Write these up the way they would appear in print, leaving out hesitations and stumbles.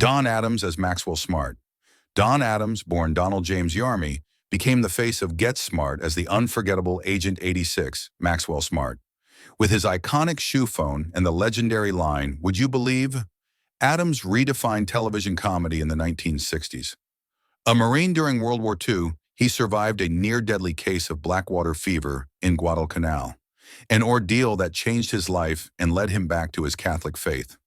Don Adams as Maxwell Smart. Don Adams, born Donald James Hymie, became the face of Get Smart as the unforgettable Agent 86, Maxwell Smart. With his iconic shoe phone and the legendary line, "Would you believe?" Adams redefined television comedy in the 1960s. A Marine during World War II, he survived a near-deadly case of blackwater fever in Guadalcanal, an ordeal that changed his life and led him back to his Catholic faith.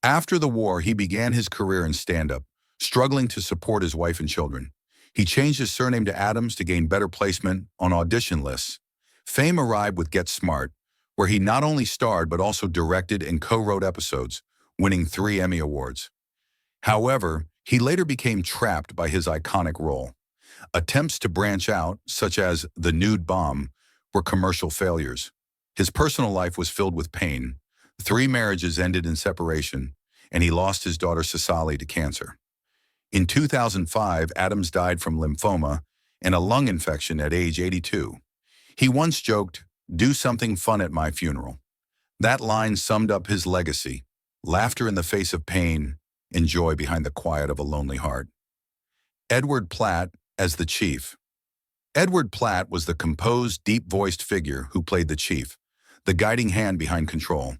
After the war, he began his career in stand-up, struggling to support his wife and children. He changed his surname to Adams to gain better placement on audition lists. Fame arrived with Get Smart, where he not only starred but also directed and co-wrote episodes, winning 3 Emmy Awards. However, he later became trapped by his iconic role. Attempts to branch out, such as The Nude Bomb, were commercial failures. His personal life was filled with pain. 3 marriages ended in separation, and he lost his daughter Cecily to cancer. In 2005, Adams died from lymphoma and a lung infection at age 82. He once joked, "Do something fun at my funeral." That line summed up his legacy: laughter in the face of pain and joy behind the quiet of a lonely heart. Edward Platt as the Chief. Edward Platt was the composed, deep-voiced figure who played the chief, the guiding hand behind control.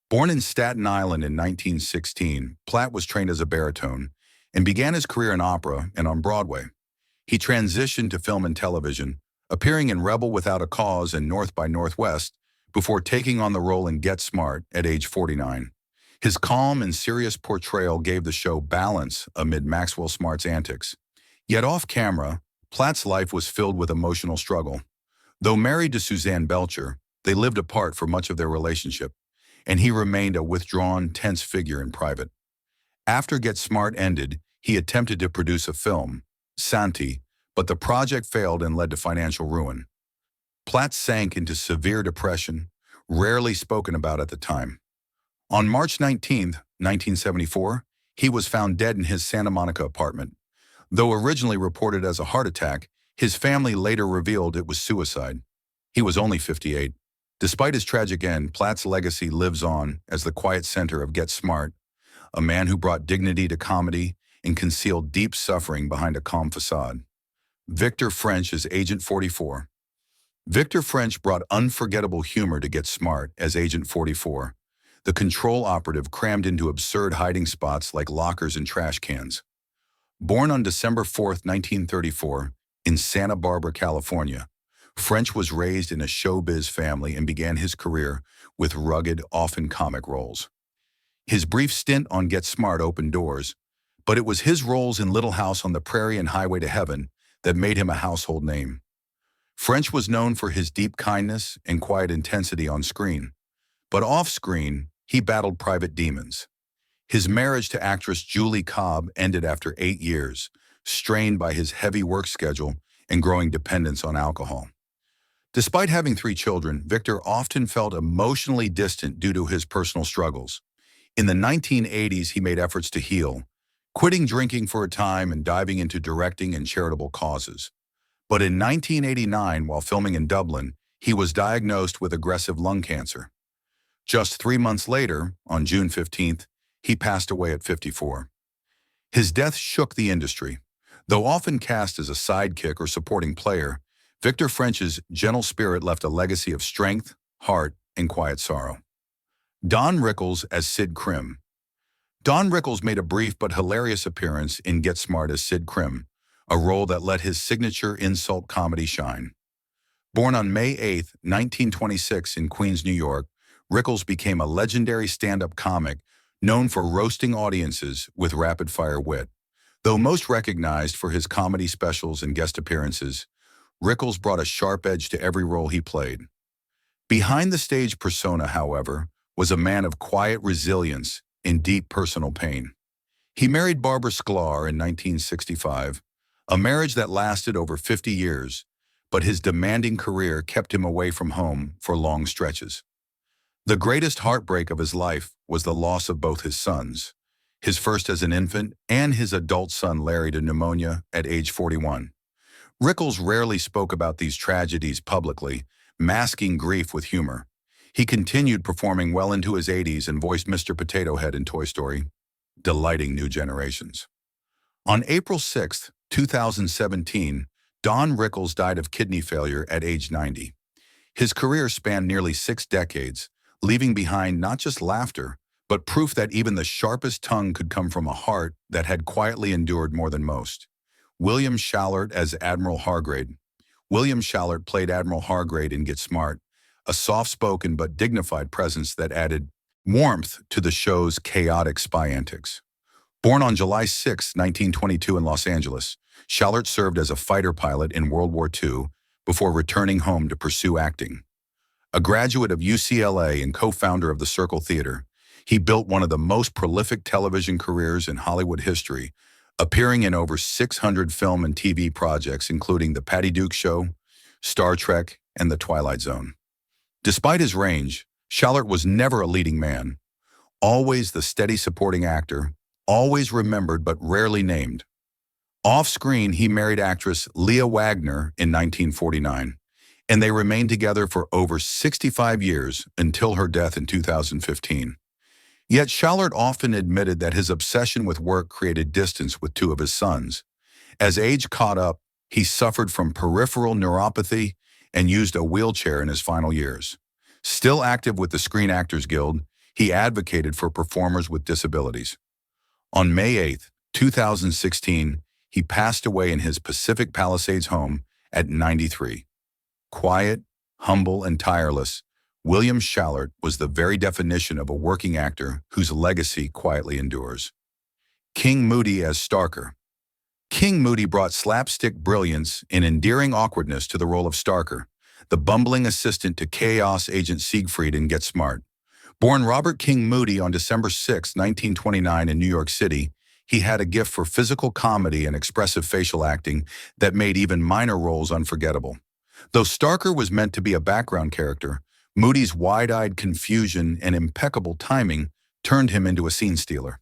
Born in Staten Island in 1916, Platt was trained as a baritone and began his career in opera and on Broadway. He transitioned to film and television, appearing in Rebel Without a Cause and North by Northwest before taking on the role in Get Smart at age 49. His calm and serious portrayal gave the show balance amid Maxwell Smart's antics. Yet off-camera, Platt's life was filled with emotional struggle. Though married to Suzanne Belcher, they lived apart for much of their relationship, and he remained a withdrawn, tense figure in private. After Get Smart ended, he attempted to produce a film, Santi, but the project failed and led to financial ruin. Platt sank into severe depression, rarely spoken about at the time. On March 19, 1974, he was found dead in his Santa Monica apartment. Though originally reported as a heart attack, his family later revealed it was suicide. He was only 58. Despite his tragic end, Platt's legacy lives on as the quiet center of Get Smart, a man who brought dignity to comedy and concealed deep suffering behind a calm facade. Victor French as Agent 44. Victor French brought unforgettable humor to Get Smart as Agent 44, the control operative crammed into absurd hiding spots like lockers and trash cans. Born on December 4, 1934, in Santa Barbara, California, French was raised in a showbiz family and began his career with rugged, often comic roles. His brief stint on Get Smart opened doors, but it was his roles in Little House on the Prairie and Highway to Heaven that made him a household name. French was known for his deep kindness and quiet intensity on screen, but off-screen, he battled private demons. His marriage to actress Julie Cobb ended after 8 years, strained by his heavy work schedule and growing dependence on alcohol. Despite having 3 children, Victor often felt emotionally distant due to his personal struggles. In the 1980s, he made efforts to heal, quitting drinking for a time and diving into directing and charitable causes. But in 1989, while filming in Dublin, he was diagnosed with aggressive lung cancer. Just 3 months later, on June 15th, he passed away at 54. His death shook the industry. Though often cast as a sidekick or supporting player, Victor French's gentle spirit left a legacy of strength, heart, and quiet sorrow. Don Rickles as Sid Krimm. Don Rickles made a brief but hilarious appearance in Get Smart as Sid Krimm, a role that let his signature insult comedy shine. Born on May 8, 1926 in Queens, New York, Rickles became a legendary stand-up comic known for roasting audiences with rapid-fire wit. Though most recognized for his comedy specials and guest appearances, Rickles brought a sharp edge to every role he played. Behind the stage persona, however, was a man of quiet resilience and deep personal pain. He married Barbara Feldon in 1965, a marriage that lasted over 50 years, but his demanding career kept him away from home for long stretches. The greatest heartbreak of his life was the loss of both his sons, his first as an infant and his adult son Larry to pneumonia at age 41. Rickles rarely spoke about these tragedies publicly, masking grief with humor. He continued performing well into his 80s and voiced Mr. Potato Head in Toy Story. delighting new generations. On April 6, 2017, Don Rickles died of kidney failure at age 90. His career spanned nearly 6 decades, leaving behind not just laughter, but proof that even the sharpest tongue could come from a heart that had quietly endured more than most. William Schallert as Admiral Hargrade. William Schallert played Admiral Hargrade in Get Smart, a soft-spoken but dignified presence that added warmth to the show's chaotic spy antics. Born on July 6, 1922 in Los Angeles, Schallert served as a fighter pilot in World War II before returning home to pursue acting. A graduate of UCLA and co-founder of the Circle Theater, he built one of the most prolific television careers in Hollywood history, appearing in over 600 film and TV projects including The Patty Duke Show, Star Trek, and The Twilight Zone. Despite his range, Schallert was never a leading man, always the steady supporting actor, always remembered but rarely named. Off-screen, he married actress Leah Wagner in 1949, and they remained together for over 65 years until her death in 2015. Yet Schallert often admitted that his obsession with work created distance with 2 of his sons. As age caught up, he suffered from peripheral neuropathy and used a wheelchair in his final years. Still active with the Screen Actors Guild, he advocated for performers with disabilities. On May 8, 2016, he passed away in his Pacific Palisades home at 93. Quiet, humble, and tireless, William Schallert was the very definition of a working actor whose legacy quietly endures. King Moody as Starker. King Moody brought slapstick brilliance and endearing awkwardness to the role of Starker, the bumbling assistant to Chaos Agent Siegfried in Get Smart. Born Robert King Moody on December 6, 1929 in New York City, he had a gift for physical comedy and expressive facial acting that made even minor roles unforgettable. Though Starker was meant to be a background character, Moody's wide-eyed confusion and impeccable timing turned him into a scene stealer.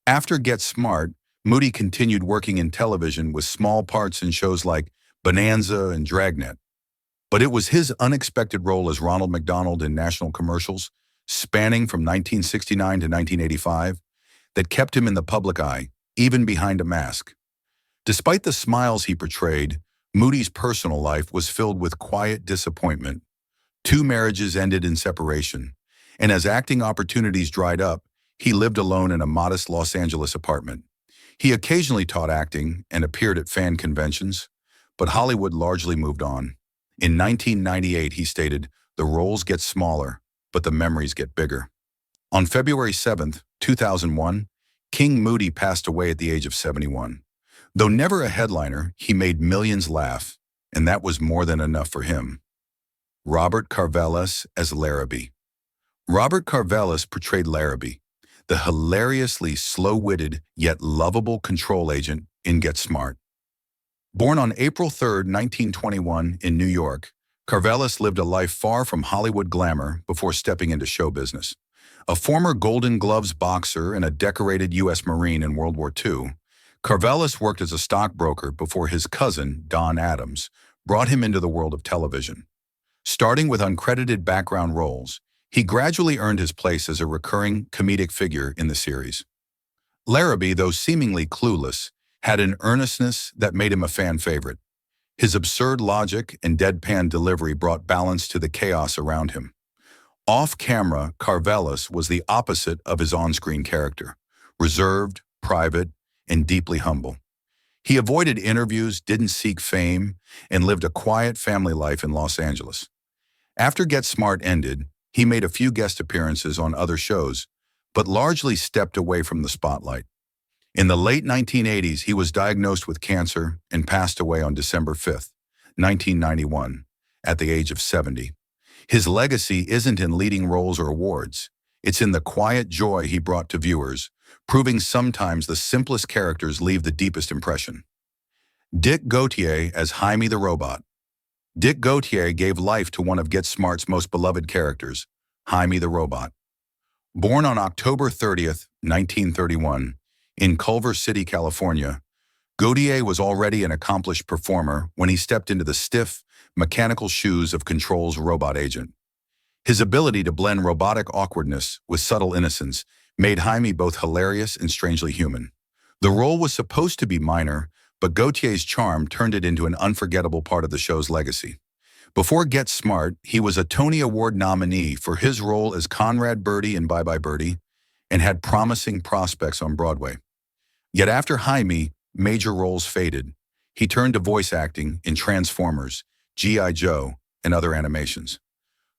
After Get Smart, Moody continued working in television with small parts in shows like Bonanza and Dragnet. But it was his unexpected role as Ronald McDonald in national commercials, spanning from 1969 to 1985, that kept him in the public eye, even behind a mask. Despite the smiles he portrayed, Moody's personal life was filled with quiet disappointment. 2 marriages ended in separation, and as acting opportunities dried up, he lived alone in a modest Los Angeles apartment. He occasionally taught acting and appeared at fan conventions, but Hollywood largely moved on. In 1998, he stated, "The roles get smaller, but the memories get bigger." On February 7, 2001, King Moody passed away at the age of 71. Though never a headliner, he made millions laugh, and that was more than enough for him. Robert Karvelas as Larabee. Robert Karvelas portrayed Larabee, the hilariously slow-witted yet lovable control agent in Get Smart. Born on April 3, 1921 in New York, Karvelas lived a life far from Hollywood glamour before stepping into show business. A former Golden Gloves boxer and a decorated U.S. Marine in World War II, Karvelas worked as a stockbroker before his cousin, Don Adams, brought him into the world of television. Starting with uncredited background roles, he gradually earned his place as a recurring comedic figure in the series. Larabee, though seemingly clueless, had an earnestness that made him a fan favorite. His absurd logic and deadpan delivery brought balance to the chaos around him. Off-camera, Karvelas was the opposite of his on-screen character, reserved, private, and deeply humble. He avoided interviews, didn't seek fame, and lived a quiet family life in Los Angeles. After Get Smart ended, he made a few guest appearances on other shows, but largely stepped away from the spotlight. In the late 1980s, he was diagnosed with cancer and passed away on December 5, 1991, at the age of 70. His legacy isn't in leading roles or awards. It's in the quiet joy he brought to viewers, proving sometimes the simplest characters leave the deepest impression. Dick Gautier as Hymie the robot. Dick Gautier gave life to one of Get Smart's most beloved characters, Hymie the robot. Born on October 30, 1931, in Culver City, California, Gautier was already an accomplished performer when he stepped into the stiff, mechanical shoes of Control's robot agent. His ability to blend robotic awkwardness with subtle innocence made Hymie both hilarious and strangely human. The role was supposed to be minor, but Gautier's charm turned it into an unforgettable part of the show's legacy. Before Get Smart, he was a Tony Award nominee for his role as Conrad Birdie in Bye Bye Birdie and had promising prospects on Broadway. Yet after Hymie, major roles faded. He turned to voice acting in Transformers, G.I. Joe, and other animations.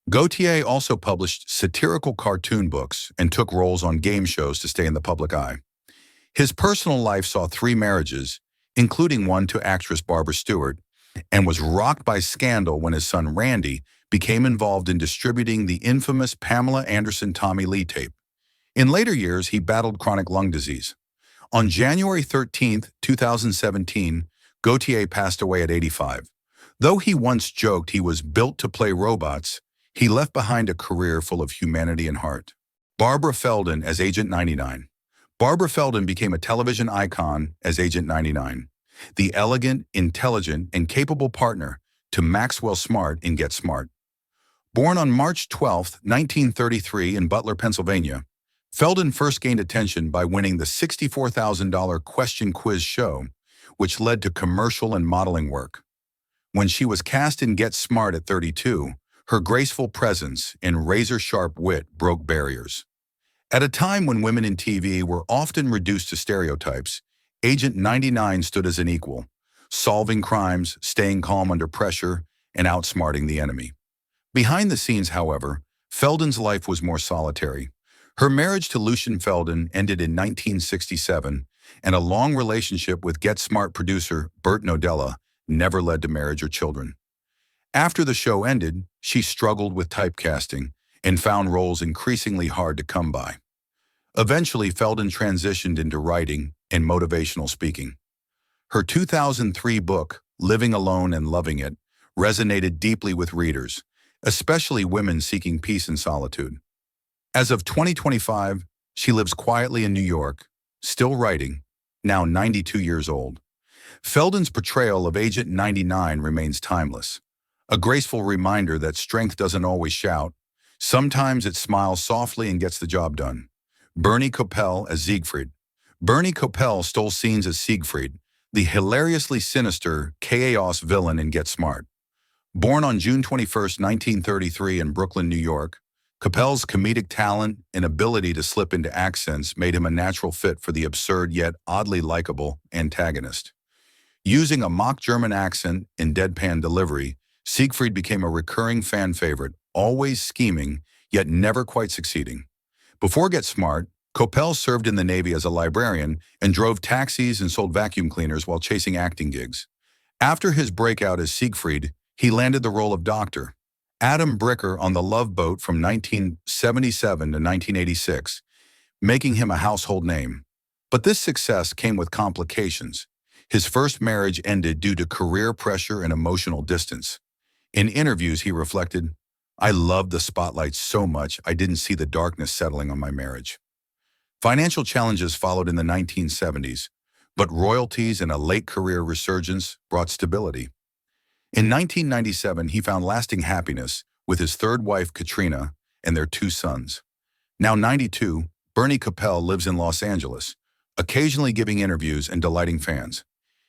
Gautier also published satirical cartoon books and took roles on game shows to stay in the public eye. His personal life saw 3 marriages, including one to actress Barbara Stewart, and was rocked by scandal when his son Randy became involved in distributing the infamous Pamela Anderson Tommy Lee tape. In later years, he battled chronic lung disease. On January 13, 2017, Gautier passed away at 85. Though he once joked he was built to play robots, he left behind a career full of humanity and heart. Barbara Feldon as Agent 99. Barbara Feldon became a television icon as Agent 99, the elegant, intelligent, and capable partner to Maxwell Smart in Get Smart. Born on March 12, 1933 in Butler, Pennsylvania, Feldon first gained attention by winning the $64,000 question quiz show, which led to commercial and modeling work. When she was cast in Get Smart at 32, her graceful presence and razor-sharp wit broke barriers. At a time when women in TV were often reduced to stereotypes, Agent 99 stood as an equal, solving crimes, staying calm under pressure, and outsmarting the enemy. Behind the scenes, however, Feldon's life was more solitary. Her marriage to Lucien Feldon ended in 1967, and a long relationship with Get Smart producer Bert Nodella never led to marriage or children. After the show ended, she struggled with typecasting and found roles increasingly hard to come by. Eventually, Feldon transitioned into writing and motivational speaking. Her 2003 book, Living Alone and Loving It, resonated deeply with readers, especially women seeking peace and solitude. As of 2025, she lives quietly in New York, still writing, now 92 years old. Feldon's portrayal of Agent 99 remains timeless, a graceful reminder that strength doesn't always shout. Sometimes it smiles softly and gets the job done. Bernie Kopell as Siegfried. Bernie Kopell stole scenes as Siegfried, the hilariously sinister chaos villain in Get Smart. Born on June 21, 1933 in Brooklyn, New York, Kopell's comedic talent and ability to slip into accents made him a natural fit for the absurd yet oddly likable antagonist. Using a mock German accent and deadpan delivery, Siegfried became a recurring fan favorite, always scheming, yet never quite succeeding. Before Get Smart, Kopell served in the Navy as a librarian and drove taxis and sold vacuum cleaners while chasing acting gigs. After his breakout as Siegfried, he landed the role of Dr. Adam Bricker on The Love Boat from 1977 to 1986, making him a household name. But this success came with complications. His first marriage ended due to career pressure and emotional distance. In interviews, he reflected, "I loved the spotlight so much I didn't see the darkness settling on my marriage." Financial challenges followed in the 1970s, but royalties and a late career resurgence brought stability. In 1997, he found lasting happiness with his third wife, Katrina, and their 2 sons. Now 92, Bernie Kopell lives in Los Angeles, occasionally giving interviews and delighting fans.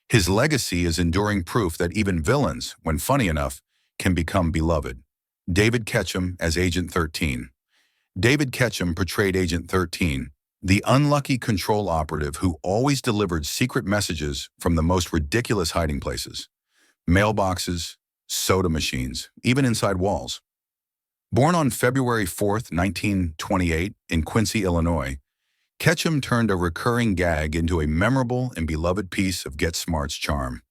His legacy is enduring proof that even villains, when funny enough, can become beloved. David Ketchum as Agent 13. David Ketchum portrayed Agent 13, the unlucky control operative who always delivered secret messages from the most ridiculous hiding places. Mailboxes, soda machines, even inside walls. Born on February 4, 1928 in Quincy, Illinois, Ketchum turned a recurring gag into a memorable and beloved piece of Get Smart's charm.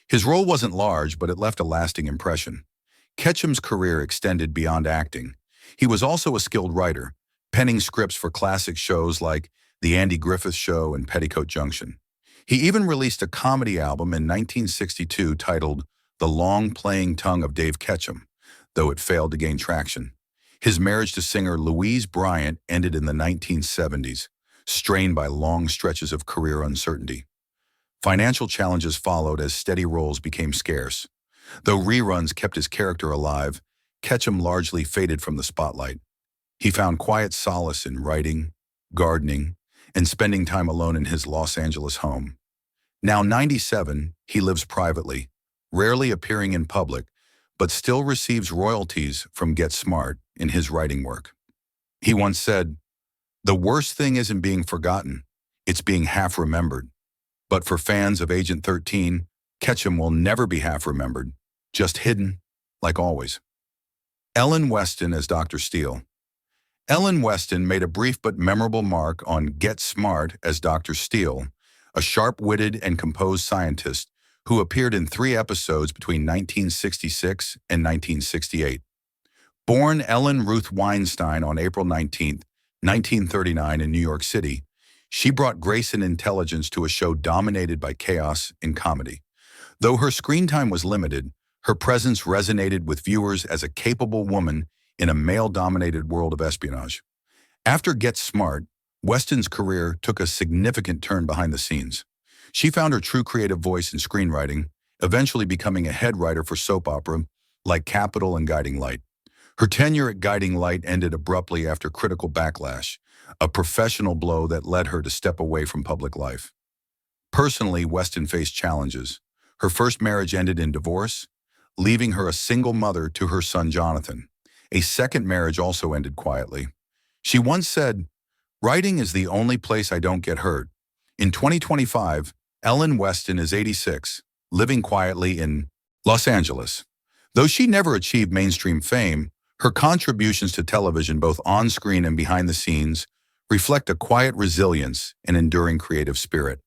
His role wasn't large, but it left a lasting impression. Ketchum's career extended beyond acting. He was also a skilled writer, penning scripts for classic shows like The Andy Griffith Show and Petticoat Junction. He even released a comedy album in 1962 titled The Long Playing Tongue of Dave Ketchum, though it failed to gain traction. His marriage to singer Louise Bryant ended in the 1970s, strained by long stretches of career uncertainty. Financial challenges followed as steady roles became scarce. Though reruns kept his character alive, Ketchum largely faded from the spotlight. He found quiet solace in writing, gardening, and spending time alone in his Los Angeles home. Now 97, he lives privately, rarely appearing in public, but still receives royalties from Get Smart in his writing work. He once said, "The worst thing isn't being forgotten, it's being half remembered. But for fans of Agent 13, Ketchum will never be half remembered, just hidden, like always." Ellen Weston as Dr. Steele. Ellen Weston made a brief but memorable mark on Get Smart as Dr. Steele, a sharp-witted and composed scientist who appeared in 3 episodes between 1966 and 1968. Born Ellen Ruth Weinstein on April 19, 1939 in New York City, she brought grace and intelligence to a show dominated by chaos and comedy. Though her screen time was limited, her presence resonated with viewers as a capable woman in a male-dominated world of espionage. After Get Smart, Weston's career took a significant turn behind the scenes. She found her true creative voice in screenwriting, eventually becoming a head writer for soap opera like Capital and Guiding Light. Her tenure at Guiding Light ended abruptly after critical backlash, a professional blow that led her to step away from public life. Personally, Weston faced challenges. Her first marriage ended in divorce, leaving her a single mother to her son Jonathan. A second marriage also ended quietly. She once said, "Writing is the only place I don't get hurt." In 2025, Ellen Weston is 86, living quietly in Los Angeles. Though she never achieved mainstream fame, her contributions to television, both on screen and behind the scenes, reflect a quiet resilience and enduring creative spirit.